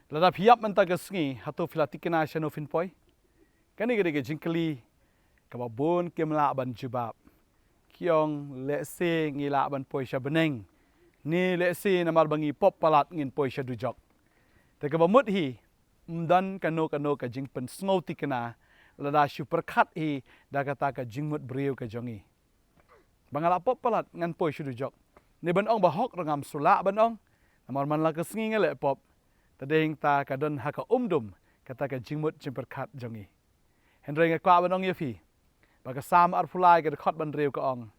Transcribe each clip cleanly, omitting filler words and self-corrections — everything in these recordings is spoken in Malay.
Lada piyap menta kesngi hatu filatikena shano finpoi. Kani gede jingkeli kababon kemla ban jubab. Kiong lese ngila ban poi beneng. Ni lese namar bangi pop palat ngin poi dujok. Te kabamut hi mdan kano ka jingpen sngow tikena lada superkat hi da kata ka jingmut beriu ka jongi. Bangala pop palat ngan poi dujok. Ni ban ong bahok rangam sulak ban ong. Namar man la kesngi ngele pop. Tadeng ta kadon haka umdum kata ka jingmut jimperkat jongi. Henry ngakwa ban ong yafi. Baka sam arfulai ka khot ban reu ka ong.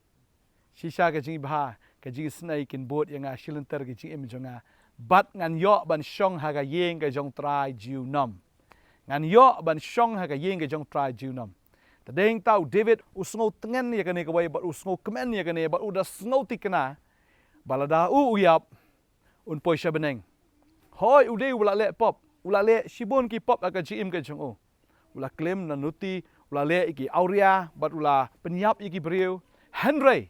Shisha ka jingi baha ka jingi snai kin bot yang a shilenter ka jingi im jonga. Bat ngan yo ban shong haga yeng ka jong trai jiu nom. Ngan yo ban shong haga yeng ka jong trai jiu nom. Tadeng tau David usngo tengen ya kane ka wai bat usngo kemen ya kane bat udah sngo tikena. Balada uyap un poisha beneng. Hoi ude ula le pop, ula le shibon ki pop aga jim ke jong o. Ula klaim na nuti, ula le iki auria, bat ula penyap iki beriu. Henry,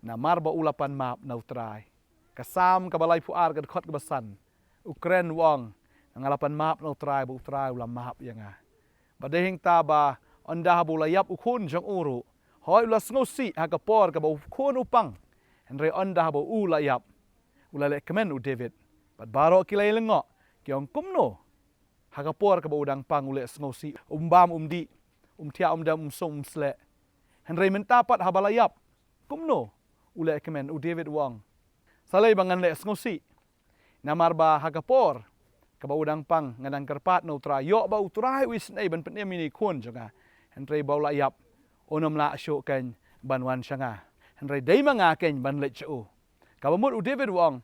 na marba ula pan map na utrai. Kasam kabalai puar ka khot ka basan. Ukren wong, ngalapan map na utrai, ba utrai ula map yanga. Badehing taba, onda bula yap ukun jong uru. Hoi ula sngosi haka por ka ba ukun upang. Henry onda ba ula yap. Ula le kemen u David. Bat baro kilai lengok kiong kumno hakapor ka ba udang pang ule sngosi umbam umdi umtia umdam umsum umsle Henry mentapat habalayap kumno ule kemen u David wong salai bangan le sngosi namar ba hakapor ka ba udang pang ngadang kerpat no tra yo ba utrai wis nei ban petne mini kun jonga Henry ba layap onom la syo ken ban wan shanga Henry dei manga ken ban le chu ka ba mut u David wong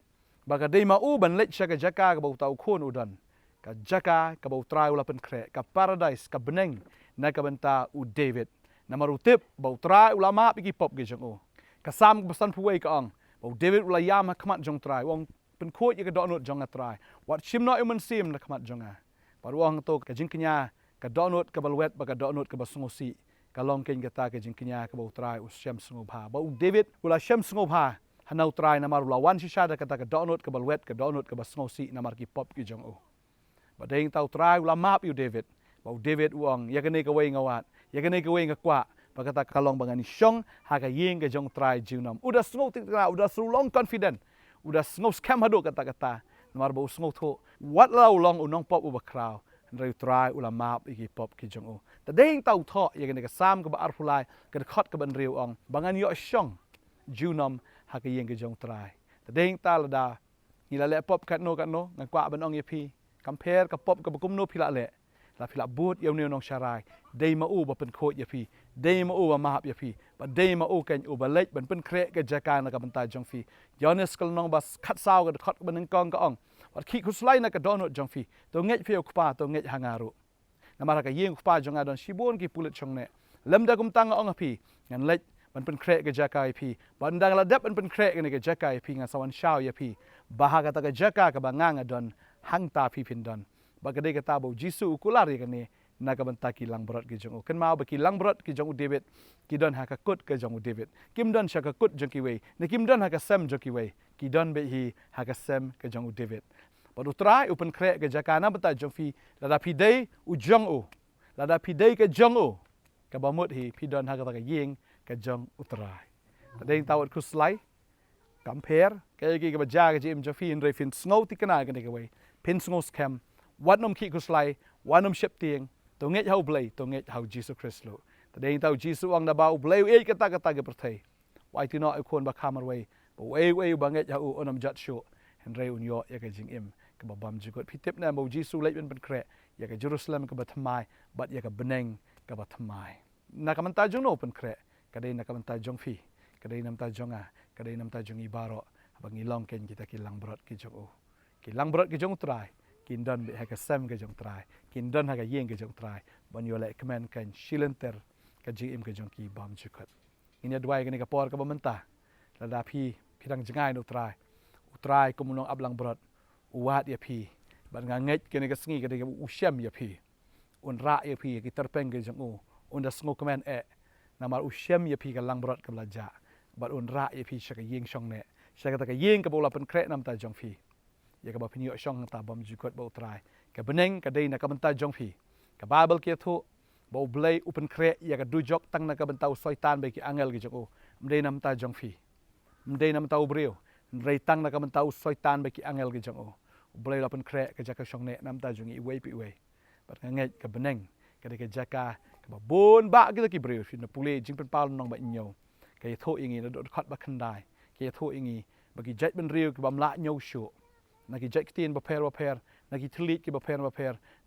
Baka day mau ban let siya ka jaka ka bau tau kun udan. Ka jaka ka bau try ula pen kre. Ka paradise ka beneng na ka benta u David. Na marutip bau try ula ma piki pop ge jong o. Ka sam basan puway ka ang. Bau David ula yam hakmat jong try. Wong pen kuot ya ka donut jong a try. Wat shim no iman sim na kamat jong a. Paru ang to ka jingknya ka donut ka balwet baka donut ka basungosi. Ka longken ka ta ka jingknya ka bau try u shem sungub ha. Bau David ula shem sungub ha. Hanau try namar lawan si syada kata ka donut ka balwet ka donut ka basngosi namar ki pop ki jong o. Badeng tau try ula map yu David. Bau David uang ya kene ka way ngawat. Ya kene ka way ngakwa. Pagkata kalong bangani syong haka yeng ka jong try jiunam. Udah sngo tikra udah sulong confident. Udah sngo scam hadu kata-kata. Namar bau sngo tho. Wat lau long unong pop uba kraw. Ndray try ula map iki pop ki jong o. Tadeng tau tho ya kene ka sam ka ba arfulai ka khot ka ban riu ong. Bangani yo syong jiunam haka yeng ke jong try. Tadeng tal da ngila le pop kat no ngan kwa ban ong yepi. Compare ka pop ka bakum no pila le. La pila but yaw ne nong sharai. Dei ma u ba pen khot yepi. Dei ma u ba mahap yepi. Ba dei ma u ken u ba lech ban pen kre ka jaka na ka banta jong fi. Jonas kal nong bas khat saw ka khot ban ng kong ka ong. Wat ki kuslai na ka donut jong fi. To ngej fi ukpa to ngej hangaru. Namara ka yeng ukpa jong adon shibon ki pulit chong ne. Lem da kum tang ong api ngan lech ban pen krek ke jaka ip bandang ladap ban pen krek ne ke jaka ip nga sawan shaw ya pi bahaga ta ke jaka ka bangang adon hang ta pi pin don bagade ka tabo jisu ukulari ka ne na ka banta ki lang brot ki jong ken mau ba ki lang brot ki jong David ki don ha ka kut ke jong David kim don sha ka kut jong ki we ne kim don ha ka sem jong ki we ki don be hi ha ka sem ke jong David padu trai upen krek ke jaka na banta jong fi lada pi dei u jong o lada pi dei ke jong o ka bamut hi pi don ha ka yeng ka jong utrai. Tadeng tawat kuslai compare kaya ki ka baja ka jim jafi in refin snow tikana ka ne ka way pin snow scam wat nom ki kuslai wanom ship tieng to nget how blay to nget how Jesus Christ lo. Tadeng taw Jesus ang nabaw blay e kata ka pertay. Wai tino ay kon ba kamar way ba way ba nget how onom jat show henry unyo ya ka jing im ka babam jugot pitip na mo Jesus lay ben kre ya ka Jerusalem ka batmai bat ya ka beneng ka batmai. Nakamanta jong no pen kre kadai nak menta jong fi kadai nam ta jong a kadai nam ta jong ibaro abang ilong ken kita kilang brot ki jong o kilang brot ki jong try kin don be ha ka sem ke jong try kin don ha ka yeng ke jong try ban yo le kemen kan shilenter ka jim ke jong ki bam chukot ini adwai ke ne ka por ka bamenta la pi pidang jangai no try utrai kumunong ablang brot uwat ya pi ban nganget ke ne ka sngi ke u shem ya pi un ra ya pi ki terpeng ke jong o un da sngo kemen namar usyam ya pi ka lang brot ka belaja bat un ra ya pi syaka yeng shong ne syaka ta ka yeng ka bola pen krek nam ta jong fi ya ka ba phinyo shong ta bam jukot ba utrai ka beneng ka dei na ka benta jong phi ka bible ke thu ba blai upen kre ya ka du jok tang na ka benta soitan ba ki angel ki jong mdei nam ta jong phi mdei nam ta ubreu rei tang na ka benta soitan ba ki angel ki jong blai la pen kre ka jaka shong ne nam ta jong i wei pi wei bat ka ngai ka beneng ka de ka jaka ka ba bon ba ki ki breu fin na pule jing pen pal nong ba nyo ka thu ingi na do khat ba khandai ka thu ingi ba ki jat ben riu ki bam la nyo shu na ki jat tin ba per na ki thlit ki ba per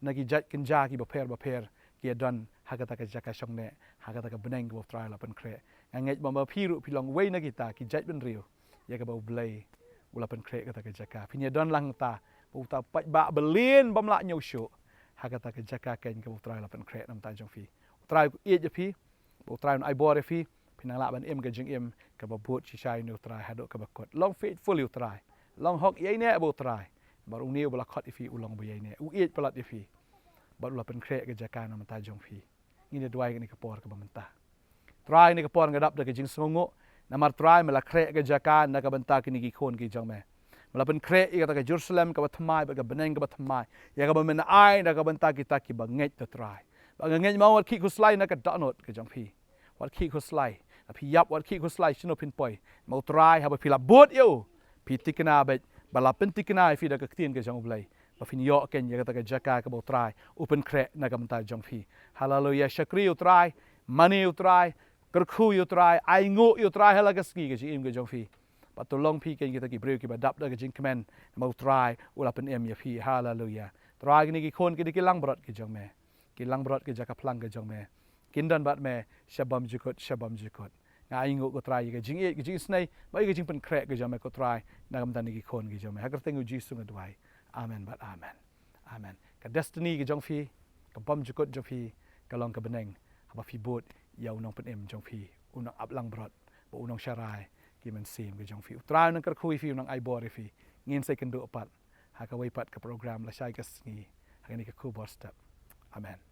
na ki jat kin ja ki ba per ki don hagata ka jaka shong ne hagata ka beneng ki ba trai la pen kre ngai ba phiru philong wei na ki ta ki jat ben riu ya ka ba blai ula pen kre ka ta ka jaka phinya don lang ta bu ta pat ba belin bam la nyo shu hagata ka jaka ken ka ba trai la pen kre nam ta jong phi trai ku e je phi bu trai ai bore phi pinang la ban em ka jing em ka ba bot chi shai no trai hado ka ba kot long faithful you try long hok ye ne bo try bar ung niu bla khot ifi ulong bo ye ne u et palat ifi bar la pen kre ka jaka na mata jong phi ni ne dwai ni ka por ka ba menta try ni ka por ngadap da ka jing songo na mar try mala kre ka jaka na ka benta ki ni ki khon ki jong me mala pen kre i ka ta ka Jerusalem ka ba thamai ba ka beneng ka ba thamai ya ka ba men ai na ka benta ki ta ki ba nget ta try ba nget ma wat ki ku slai na ka donot ka jong phi wat ki ku slai phi yap wat ki ku slai shino pin poi mau try ha ba phi la bot yo phi tikna ba bala pen tikna phi da ka tin ka jong blai ba phi yo ken ya ka jaka ka bo try open kre na ka menta jong phi hallelujah shakri you try money you try kerkhu you try ai ngo you try hala ka ski ka ji im ka jong phi ba to long phi ken ki ta ki breu ki ba dap da ka jing command mau try ula pen em ya phi hallelujah try ni ki khon ki lang brot ki jong me ki lang brot ki jaka plang ka jong me kindan bat me shabam jukot ngai ngo ko try ka jing e ki jing snai ba ki jing pen kre ka jong me ko try na kam tan ki khon ki jong me hagar tengu jisu ngadwai amen bat amen ka destiny ki jong phi ka bam jukot jong phi ka long ka beneng ba phi bot yaw nong pen em jong phi unang aplang brot ba unang sharai ki men sim ki jong phi try nang kar khui phi unang ai bor phi ngin sai kan do pat ha ka wei pat ka program la shai ka sngi ha ni ka ku bor step amen